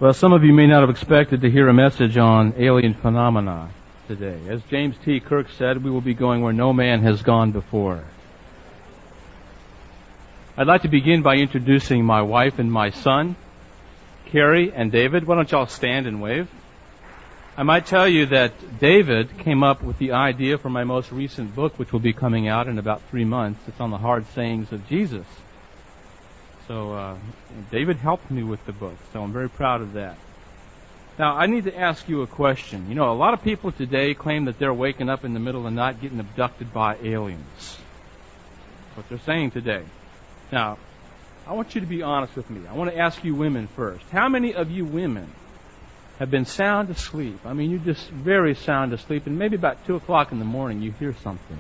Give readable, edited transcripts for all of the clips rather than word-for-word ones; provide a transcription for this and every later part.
Well, some of you may not have expected to hear a message on alien phenomena today. As James T. Kirk said, we will be going where no man has gone before. I'd like to begin by introducing my wife and my son, Carrie and David. Why don't y'all stand and wave? I might tell you that David came up with the idea for my most recent book, which will be coming out in about 3 months. It's on the hard sayings of Jesus. So David helped me with the book, so I'm very proud of that. Now, I need to ask you a question. You know, a lot of people today claim that they're waking up in the middle of the night getting abducted by aliens. That's what they're saying today. Now, I want you to be honest with me. I want to ask you women first. How many of you women have been sound asleep? I mean, you're just very sound asleep, and maybe about 2 o'clock in the morning you hear something.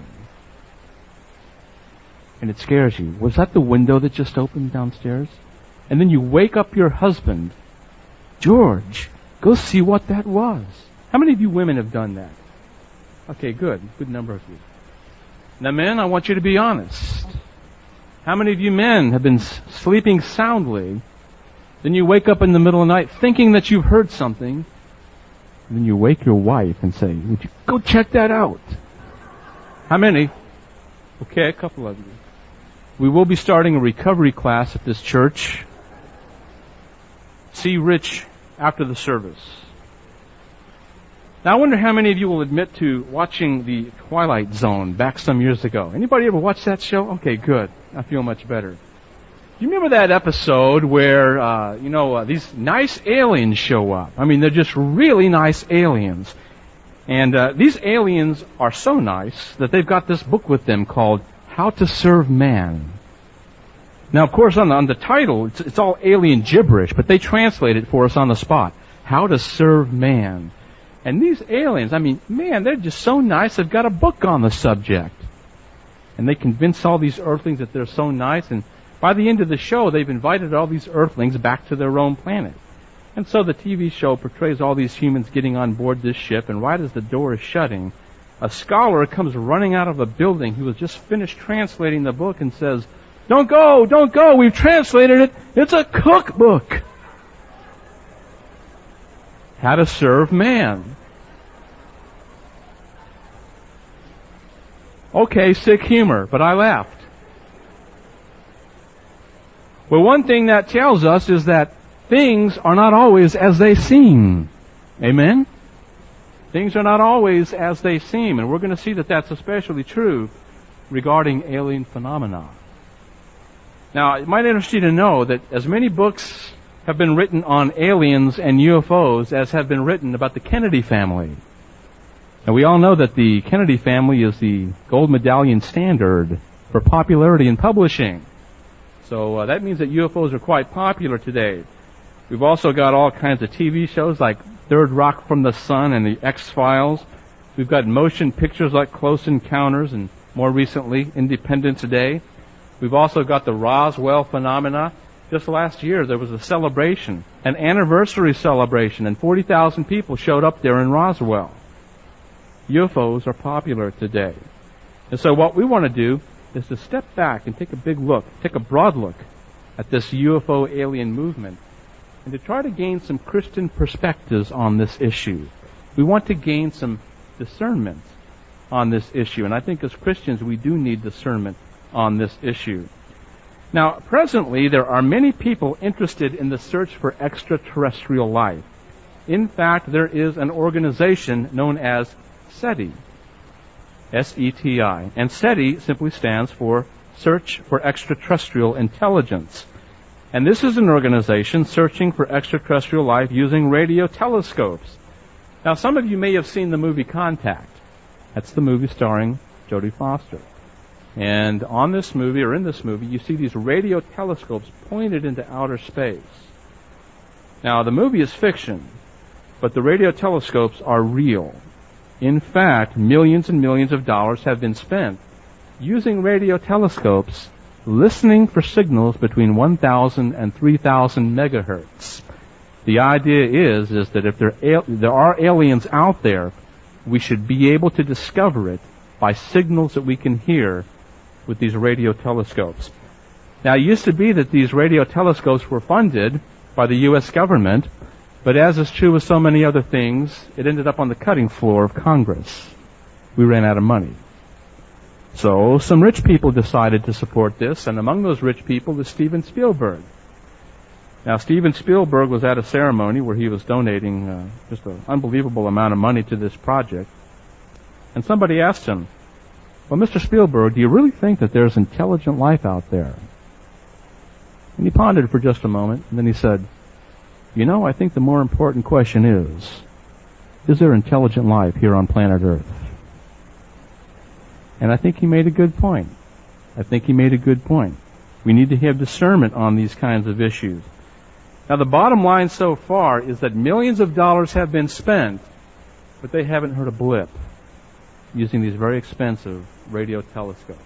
And it scares you. Was that the window that just opened downstairs? And then you wake up your husband. George, go see what that was. How many of you women have done that? Okay, good. Good number of you. Now, men, I want you to be honest. How many of you men have been sleeping soundly, then you wake up in the middle of the night thinking that you've heard something, and then you wake your wife and say, would you go check that out? How many? Okay, a couple of you. We will be starting a recovery class at this church. See Rich after the service. Now, I wonder how many of you will admit to watching the Twilight Zone back some years ago. Anybody ever watch that show? Okay, good. I feel much better. Do you remember that episode where, these nice aliens show up? I mean, they're just really nice aliens. And these aliens are so nice that they've got this book with them called How to Serve Man. Now, of course, on the title, it's all alien gibberish, but they translate it for us on the spot. How to Serve Man. And these aliens, I mean, man, they're just so nice. They've got a book on the subject. And they convince all these earthlings that they're so nice. And by the end of the show, they've invited all these earthlings back to their own planet. And so the TV show portrays all these humans getting on board this ship, and right as the door is shutting, a scholar comes running out of a building who has just finished translating the book and says, don't go, we've translated it, it's a cookbook. How to Serve Man. Okay, sick humor, but I laughed. Well, one thing that tells us is that things are not always as they seem. Amen? Things are not always as they seem, and we're going to see that that's especially true regarding alien phenomena. Now, it might interest you to know that as many books have been written on aliens and UFOs as have been written about the Kennedy family. And we all know that the Kennedy family is the gold medallion standard for popularity in publishing. So that means that UFOs are quite popular today. We've also got all kinds of TV shows like Third Rock from the Sun and the X-Files. We've got motion pictures like Close Encounters and more recently Independence Day. We've also got the Roswell phenomena. Just last year there was a celebration, an anniversary celebration, and 40,000 people showed up there in Roswell. UFOs are popular today. And so what we want to do is to step back and take a big look, take a broad look at this UFO alien movement and to try to gain some Christian perspectives on this issue. We want to gain some discernment on this issue, and I think as Christians we do need discernment on this issue. Now, presently there are many people interested in the search for extraterrestrial life. In fact, there is an organization known as SETI, S-E-T-I, and SETI simply stands for Search for Extraterrestrial Intelligence. And this is an organization searching for extraterrestrial life using radio telescopes. Now, some of you may have seen the movie Contact. That's the movie starring Jodie Foster. And on this movie, or in this movie, you see these radio telescopes pointed into outer space. Now, the movie is fiction, but the radio telescopes are real. In fact, millions and millions of dollars have been spent using radio telescopes listening for signals between 1,000 and 3,000 megahertz. The idea is that if there are aliens out there, we should be able to discover it by signals that we can hear with these radio telescopes. Now, it used to be that these radio telescopes were funded by the U.S. government, But as is true with so many other things, it ended up on the cutting floor of Congress. We ran out of money. So some rich people decided to support this, and among those rich people was Steven Spielberg. Now, Steven Spielberg was at a ceremony where he was donating just an unbelievable amount of money to this project. And somebody asked him, "Well, Mr. Spielberg, do you really think that there's intelligent life out there?" And he pondered for just a moment, and then he said, "You know, I think the more important question is there intelligent life here on planet Earth?" And I think he made a good point. We need to have discernment on these kinds of issues. Now, the bottom line so far is that millions of dollars have been spent, but they haven't heard a blip using these very expensive radio telescopes.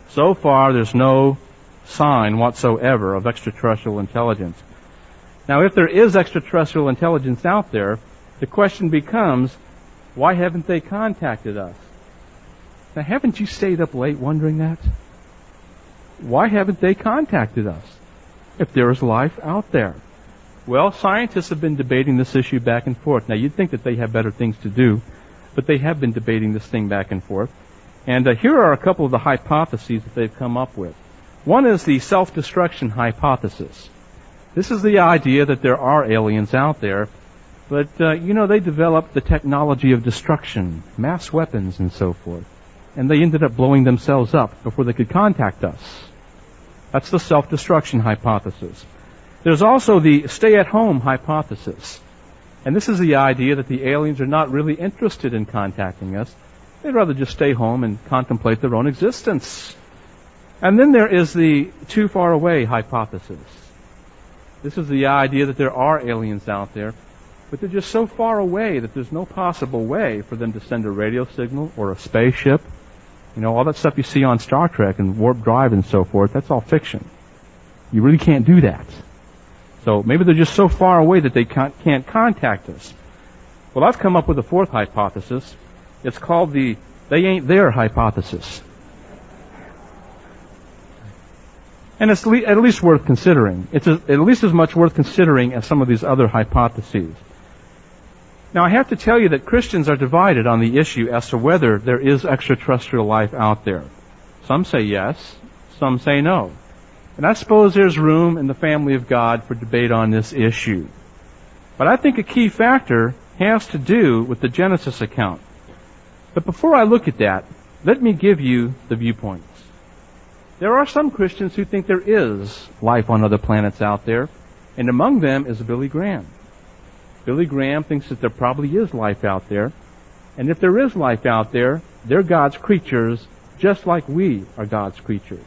So far, there's no sign whatsoever of extraterrestrial intelligence. Now, if there is extraterrestrial intelligence out there, the question becomes, why haven't they contacted us? Now, haven't you stayed up late wondering that? Why haven't they contacted us if there is life out there? Well, scientists have been debating this issue back and forth. Now, you'd think that they have better things to do, but they have been debating this thing back and forth. And here are a couple of the hypotheses that they've come up with. One is the self-destruction hypothesis. This is the idea that there are aliens out there, but, they developed the technology of destruction, mass weapons and so forth, and they ended up blowing themselves up before they could contact us. That's the self-destruction hypothesis. There's also the stay-at-home hypothesis. And this is the idea that the aliens are not really interested in contacting us. They'd rather just stay home and contemplate their own existence. And then there is the too far away hypothesis. This is the idea that there are aliens out there, but they're just so far away that there's no possible way for them to send a radio signal or a spaceship. All that stuff you see on Star Trek and warp drive and so forth, that's all fiction. You really can't do that. So maybe they're just so far away that they can't contact us. Well, I've come up with a fourth hypothesis. It's called the they ain't there hypothesis. And it's at least worth considering. It's at least as much worth considering as some of these other hypotheses. Now, I have to tell you that Christians are divided on the issue as to whether there is extraterrestrial life out there. Some say yes, some say no. And I suppose there's room in the family of God for debate on this issue. But I think a key factor has to do with the Genesis account. But before I look at that, let me give you the viewpoints. There are some Christians who think there is life on other planets out there, and among them is Billy Graham. Billy Graham thinks that there probably is life out there, and if there is life out there, they're God's creatures, just like we are God's creatures.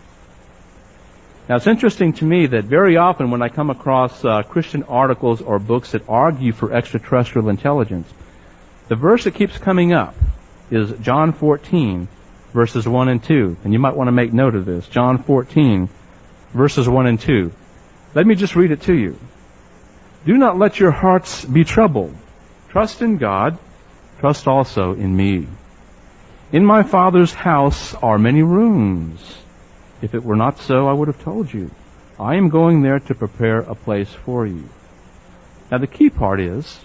Now, it's interesting to me that very often when I come across Christian articles or books that argue for extraterrestrial intelligence, the verse that keeps coming up is John 14, verses 1 and 2. And you might want to make note of this. John 14, verses 1 and 2. Let me just read it to you. "Do not let your hearts be troubled. Trust in God. Trust also in me. In my Father's house are many rooms. If it were not so, I would have told you. I am going there to prepare a place for you." Now, the key part is,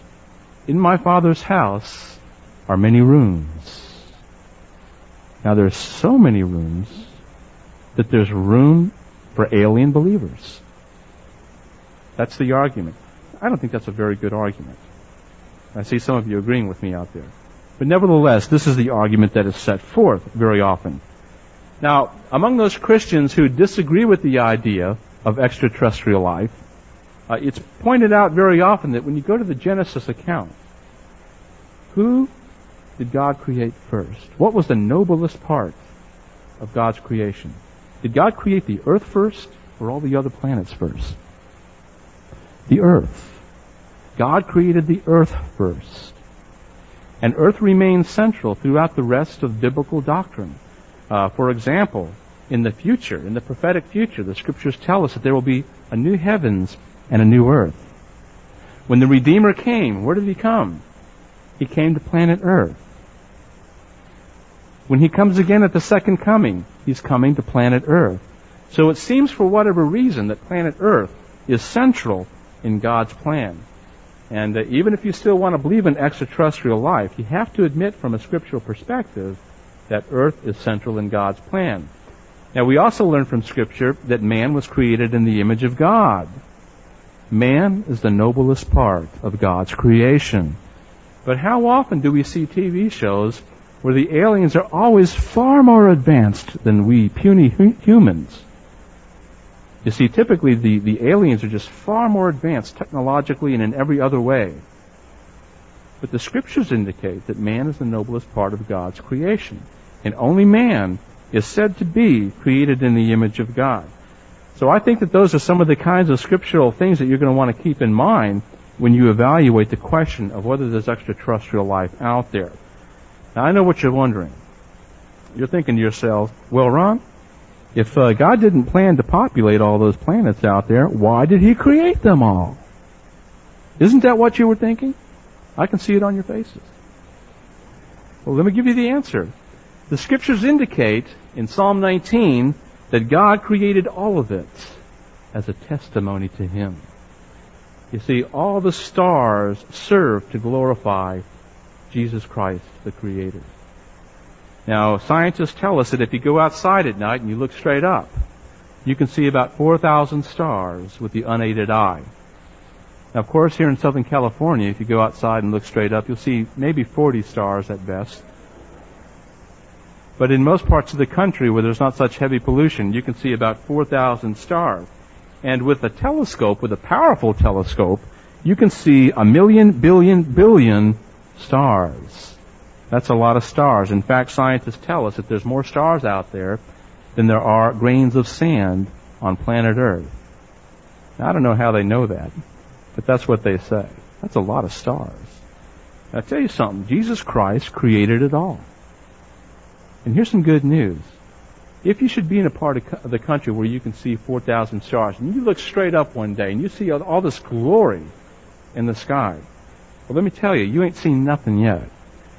in my Father's house are many rooms. Now, there's so many rooms that there's room for alien believers. That's the argument. I don't think that's a very good argument. I see some of you agreeing with me out there. But nevertheless, this is the argument that is set forth very often. Now, among those Christians who disagree with the idea of extraterrestrial life, it's pointed out very often that when you go to the Genesis account, who did God create first? What was the noblest part of God's creation? Did God create the earth first or all the other planets first? The earth. God created the earth first. And earth remains central throughout the rest of biblical doctrine. For example, in the future, in the prophetic future, the Scriptures tell us that there will be a new heavens and a new earth. When the Redeemer came, where did He come? He came to planet Earth. When He comes again at the second coming, He's coming to planet Earth. So it seems for whatever reason that planet Earth is central in God's plan. And even if you still want to believe in extraterrestrial life, you have to admit from a scriptural perspective that Earth is central in God's plan. Now, we also learn from Scripture that man was created in the image of God. Man is the noblest part of God's creation. But how often do we see TV shows where the aliens are always far more advanced than we puny humans? You see, typically the aliens are just far more advanced technologically and in every other way. But the Scriptures indicate that man is the noblest part of God's creation. And only man is said to be created in the image of God. So I think that those are some of the kinds of scriptural things that you're going to want to keep in mind when you evaluate the question of whether there's extraterrestrial life out there. Now, I know what you're wondering. You're thinking to yourself, well, Ron, if God didn't plan to populate all those planets out there, why did He create them all? Isn't that what you were thinking? I can see it on your faces. Well, let me give you the answer. The Scriptures indicate in Psalm 19 that God created all of it as a testimony to Him. You see, all the stars serve to glorify Jesus Christ, the Creator. Now, scientists tell us that if you go outside at night and you look straight up, you can see about 4,000 stars with the unaided eye. Now, of course, here in Southern California, if you go outside and look straight up, you'll see maybe 40 stars at best. But in most parts of the country where there's not such heavy pollution, you can see about 4,000 stars. And with a telescope, with a powerful telescope, you can see 1,000,000 billion stars. That's a lot of stars. In fact, scientists tell us that there's more stars out there than there are grains of sand on planet Earth. Now, I don't know how they know that, but that's what they say. That's a lot of stars. Now, I'll tell you something. Jesus Christ created it all. And here's some good news. If you should be in a part of the country where you can see 4,000 stars, and you look straight up one day and you see all this glory in the sky, well, let me tell you, you ain't seen nothing yet.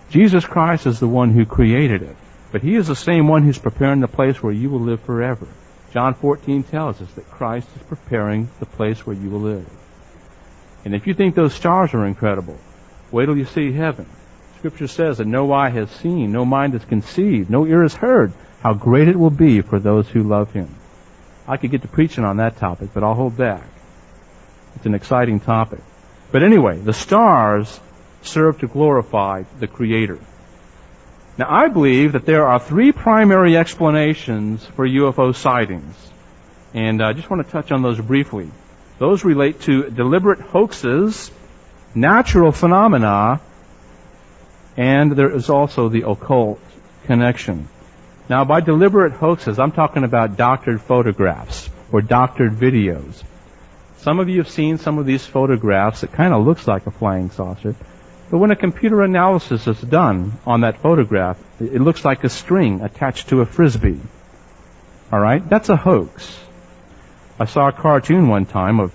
Jesus Christ is the one who created it, but He is the same one who's preparing the place where you will live forever. John 14 tells us that Christ is preparing the place where you will live. And if you think those stars are incredible, wait till you see heaven. Scripture says that no eye has seen, no mind has conceived, no ear has heard how great it will be for those who love Him. I could get to preaching on that topic, but I'll hold back. It's an exciting topic. But anyway, the stars serve to glorify the Creator. Now, I believe that there are three primary explanations for UFO sightings. And I just want to touch on those briefly. Those relate to deliberate hoaxes, natural phenomena, and there is also the occult connection. Now, by deliberate hoaxes, I'm talking about doctored photographs or doctored videos. Some of you have seen some of these photographs. It kind of looks like a flying saucer. But when a computer analysis is done on that photograph, it looks like a string attached to a frisbee. All right? That's a hoax. I saw a cartoon one time of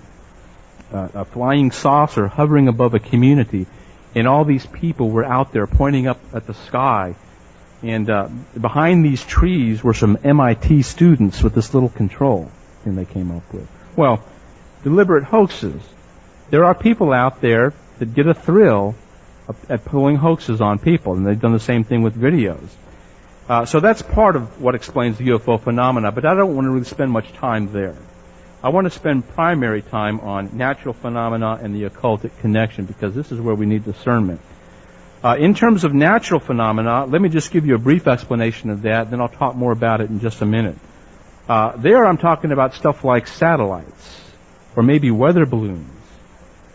a flying saucer hovering above a community, and all these people were out there pointing up at the sky. And behind these trees were some MIT students with this little control thing they came up with. Well, deliberate hoaxes. There are people out there that get a thrill at pulling hoaxes on people, and they've done the same thing with videos. So that's part of what explains the UFO phenomena, but I don't want to really spend much time there. I want to spend primary time on natural phenomena and the occultic connection, because this is where we need discernment. In terms of natural phenomena, let me just give you a brief explanation of that, then I'll talk more about it in just a minute. There I'm talking about stuff like satellites, or maybe weather balloons,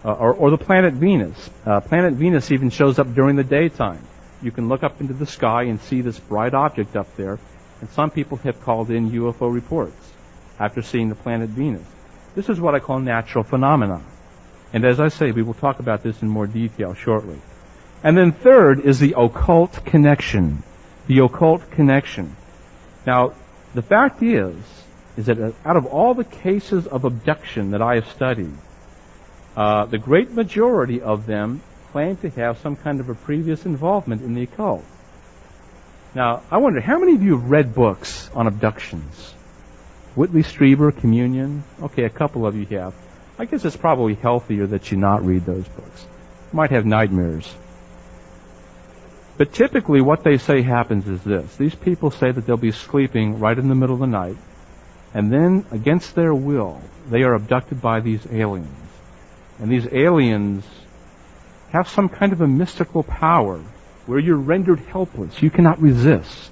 or the planet Venus. Planet Venus even shows up during the daytime. You can look up into the sky and see this bright object up there, and some people have called in UFO reports after seeing the planet Venus. This is what I call natural phenomena. And as I say, we will talk about this in more detail shortly. And then third is the occult connection. The occult connection. Now, the fact is that out of all the cases of abduction that I have studied, the great majority of them claim to have some kind of a previous involvement in the occult. Now, I wonder, how many of you have read books on abductions? Whitley Strieber, Communion? Okay, a couple of you have. I guess it's probably healthier that you not read those books. might have nightmares. But typically what they say happens is this. These people say that they'll be sleeping right in the middle of the night, and then, against their will, they are abducted by these aliens. And these aliens have some kind of a mystical power where you're rendered helpless. You cannot resist.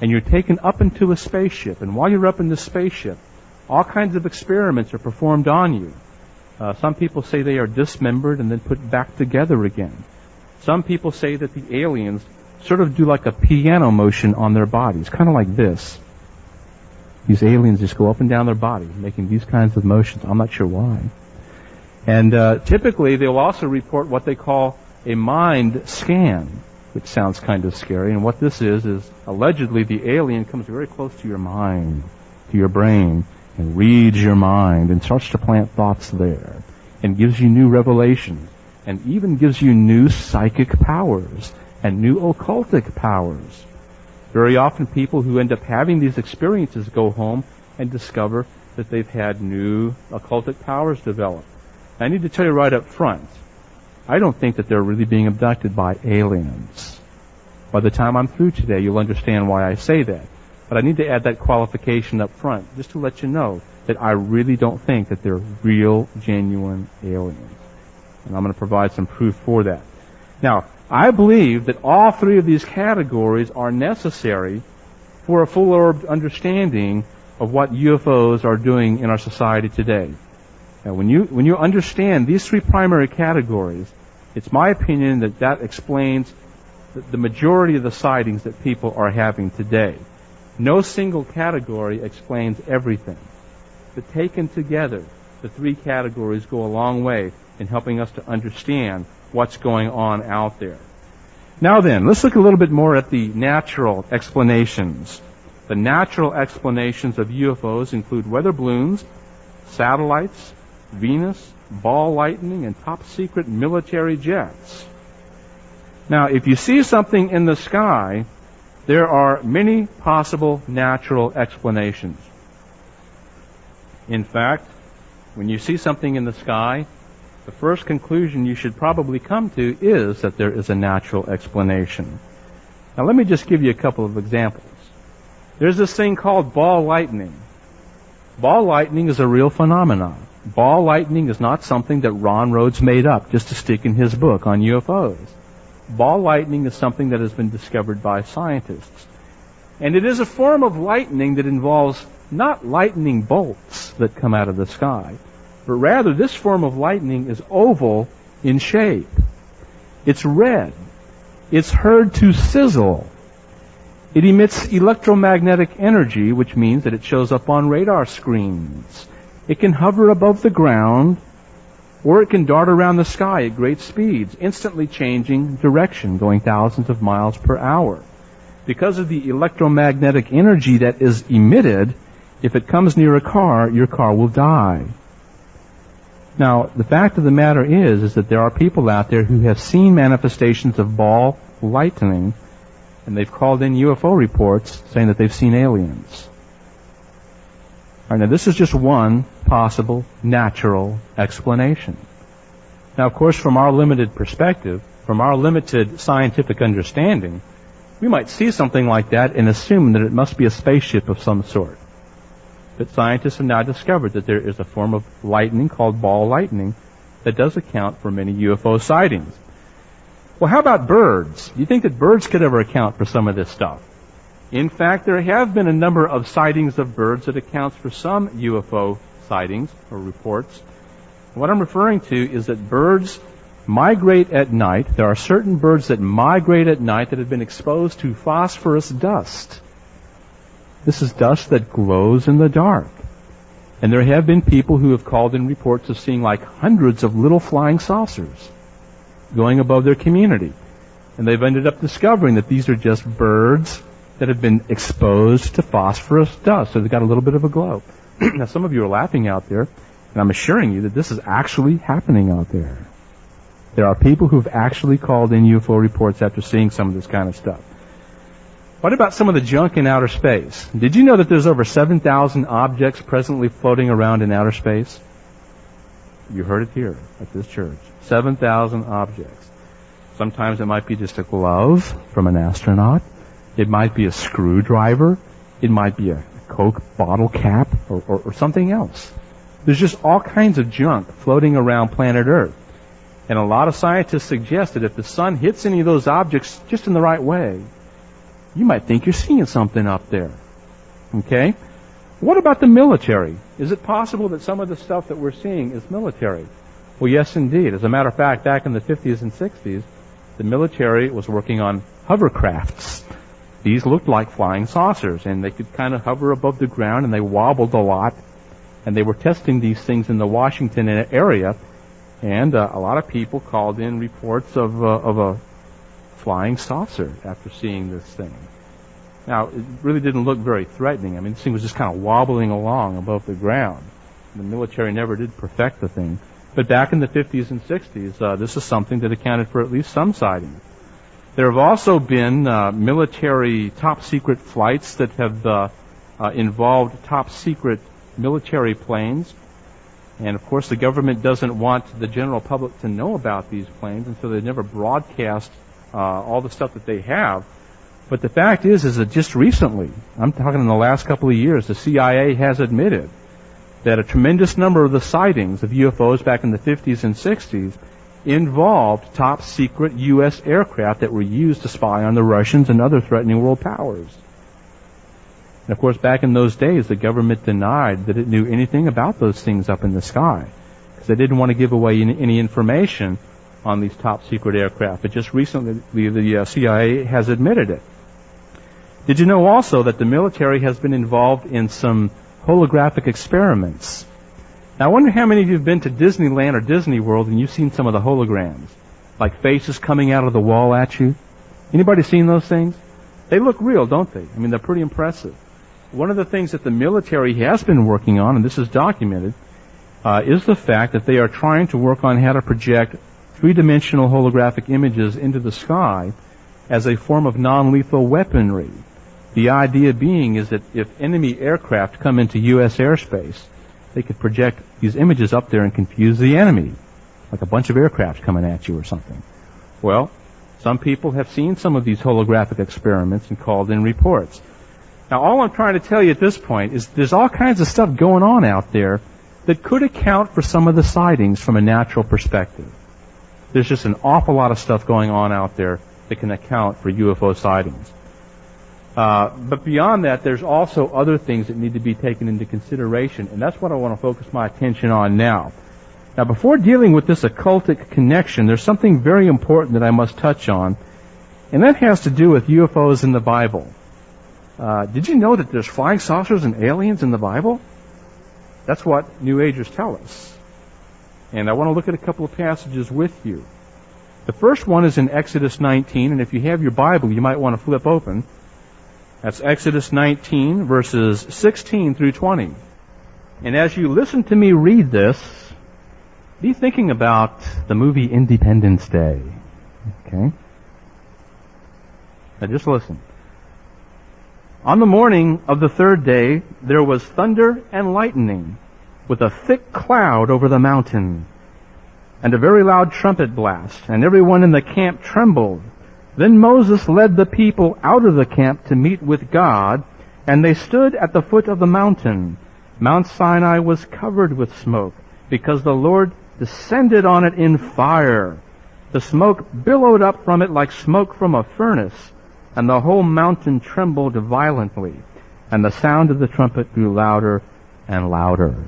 And you're taken up into a spaceship. And while you're up in the spaceship, all kinds of experiments are performed on you. Some people say they are dismembered and then put back together again. Some people say that the aliens sort of do like a piano motion on their bodies, kind of like this. These aliens just go up and down their body, making these kinds of motions. I'm not sure why. And typically, they'll also report what they call a mind scan, which sounds kind of scary. And what this is allegedly the alien comes very close to your mind, to your brain, and reads your mind and starts to plant thoughts there and gives you new revelations and even gives you new psychic powers and new occultic powers. Very often people who end up having these experiences go home and discover that they've had new occultic powers develop. I need to tell you right up front, I don't think that they're really being abducted by aliens. By the time I'm through today, you'll understand why I say that. But I need to add that qualification up front, just to let you know that I really don't think that they're real, genuine aliens. And I'm going to provide some proof for that. Now, I believe that all three of these categories are necessary for a full-orbed understanding of what UFOs are doing in our society today. Now, when you understand these three primary categories, it's my opinion that that explains the majority of the sightings that people are having today. No single category explains everything. But taken together, the three categories go a long way in helping us to understand what's going on out there. Now then, let's look a little bit more at the natural explanations. The natural explanations of UFOs include weather balloons, satellites, Venus, ball lightning, and top-secret military jets. Now, if you see something in the sky, there are many possible natural explanations. In fact, when you see something in the sky, the first conclusion you should probably come to is that there is a natural explanation. Now, let me just give you a couple of examples. There's this thing called ball lightning. Ball lightning is a real phenomenon. Ball lightning is not something that Ron Rhodes made up just to stick in his book on UFOs. Ball lightning is something that has been discovered by scientists. And it is a form of lightning that involves not lightning bolts that come out of the sky, but rather this form of lightning is oval in shape. It's red. It's heard to sizzle. It emits electromagnetic energy, which means that it shows up on radar screens. It can hover above the ground, or it can dart around the sky at great speeds, instantly changing direction, going thousands of miles per hour. Because of the electromagnetic energy that is emitted, if it comes near a car, your car will die. Now, the fact of the matter is that there are people out there who have seen manifestations of ball lightning, and they've called in UFO reports saying that they've seen aliens. All right, now this is just one possible natural explanation. Now, of course, from our limited perspective, from our limited scientific understanding, we might see something like that and assume that it must be a spaceship of some sort. But scientists have now discovered that there is a form of lightning called ball lightning that does account for many UFO sightings. Well, how about birds? Do you think that birds could ever account for some of this stuff? In fact, there have been a number of sightings of birds that accounts for some UFO sightings or reports. What I'm referring to is that birds migrate at night. There are certain birds that migrate at night that have been exposed to phosphorus dust. This is dust that glows in the dark. And there have been people who have called in reports of seeing like hundreds of little flying saucers going above their community. And they've ended up discovering that these are just birds that have been exposed to phosphorus dust. So they've got a little bit of a glow. Now, some of you are laughing out there, and I'm assuring you that this is actually happening out there. There are people who've actually called in UFO reports after seeing some of this kind of stuff. What about some of the junk in outer space? Did you know that there's over 7,000 objects presently floating around in outer space? You heard it here at this church. 7,000 objects. Sometimes it might be just a glove from an astronaut. It might be a screwdriver. It might be a Coke bottle cap or something else. There's just all kinds of junk floating around planet Earth. And a lot of scientists suggest that if the sun hits any of those objects just in the right way, you might think you're seeing something up there. Okay? What about the military? Is it possible that some of the stuff that we're seeing is military? Well, yes, indeed. As a matter of fact, back in the 50s and 60s, the military was working on hovercrafts. These looked like flying saucers, and they could kind of hover above the ground, and they wobbled a lot. And they were testing these things in the Washington area, and a lot of people called in reports of a flying saucer after seeing this thing. Now, it really didn't look very threatening. I mean, this thing was just kind of wobbling along above the ground. The military never did perfect the thing. But back in the 50s and 60s, this is something that accounted for at least some sightings. There have also been military top-secret flights that have involved top-secret military planes. And, of course, the government doesn't want the general public to know about these planes, and so they never broadcast all the stuff that they have. But the fact is that just recently, I'm talking in the last couple of years, the CIA has admitted that a tremendous number of the sightings of UFOs back in the 50s and 60s involved top-secret U.S. aircraft that were used to spy on the Russians and other threatening world powers. And of course, back in those days, the government denied that it knew anything about those things up in the sky, because they didn't want to give away any information on these top-secret aircraft. But just recently, the CIA has admitted it. Did you know also that the military has been involved in some holographic experiments? Now, I wonder how many of you have been to Disneyland or Disney World and you've seen some of the holograms, like faces coming out of the wall at you. Anybody seen those things? They look real, don't they? I mean, they're pretty impressive. One of the things that the military has been working on, and this is documented, is the fact that they are trying to work on how to project three-dimensional holographic images into the sky as a form of non-lethal weaponry. The idea being is that if enemy aircraft come into U.S. airspace, they could project these images up there and confuse the enemy, like a bunch of aircraft coming at you or something. Well, some people have seen some of these holographic experiments and called in reports. Now, all I'm trying to tell you at this point is there's all kinds of stuff going on out there that could account for some of the sightings from a natural perspective. There's just an awful lot of stuff going on out there that can account for UFO sightings. But beyond that, there's also other things that need to be taken into consideration, and that's what I want to focus my attention on now. Now, before dealing with this occultic connection, there's something very important that I must touch on, and that has to do with UFOs in the Bible. Did you know that there's flying saucers and aliens in the Bible? That's what New Agers tell us. And I want to look at a couple of passages with you. The first one is in Exodus 19, and if you have your Bible, you might want to flip open. That's Exodus 19, verses 16 through 20. And as you listen to me read this, be thinking about the movie Independence Day. Okay? Now just listen. On the morning of the third day, there was thunder and lightning, with a thick cloud over the mountain, and a very loud trumpet blast, and everyone in the camp trembled. Then Moses led the people out of the camp to meet with God, and they stood at the foot of the mountain. Mount Sinai was covered with smoke, because the Lord descended on it in fire. The smoke billowed up from it like smoke from a furnace, and the whole mountain trembled violently, and the sound of the trumpet grew louder and louder.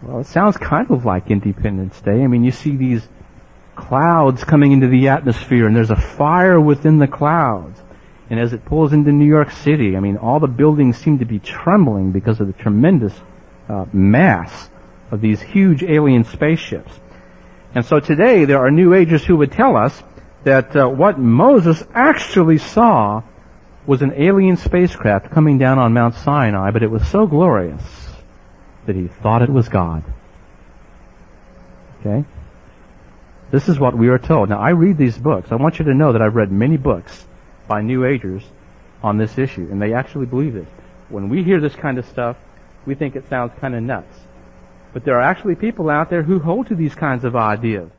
Well, it sounds kind of like Independence Day. I mean, you see these clouds coming into the atmosphere, and there's a fire within the clouds. And as it pulls into New York City, I mean, all the buildings seem to be trembling because of the tremendous mass of these huge alien spaceships. And so today, there are New Agers who would tell us that what Moses actually saw was an alien spacecraft coming down on Mount Sinai, but it was so glorious that he thought it was God. Okay? This is what we are told. Now, I read these books. I want you to know that I've read many books by New Agers on this issue, and they actually believe it. When we hear this kind of stuff, we think it sounds kind of nuts. But there are actually people out there who hold to these kinds of ideas.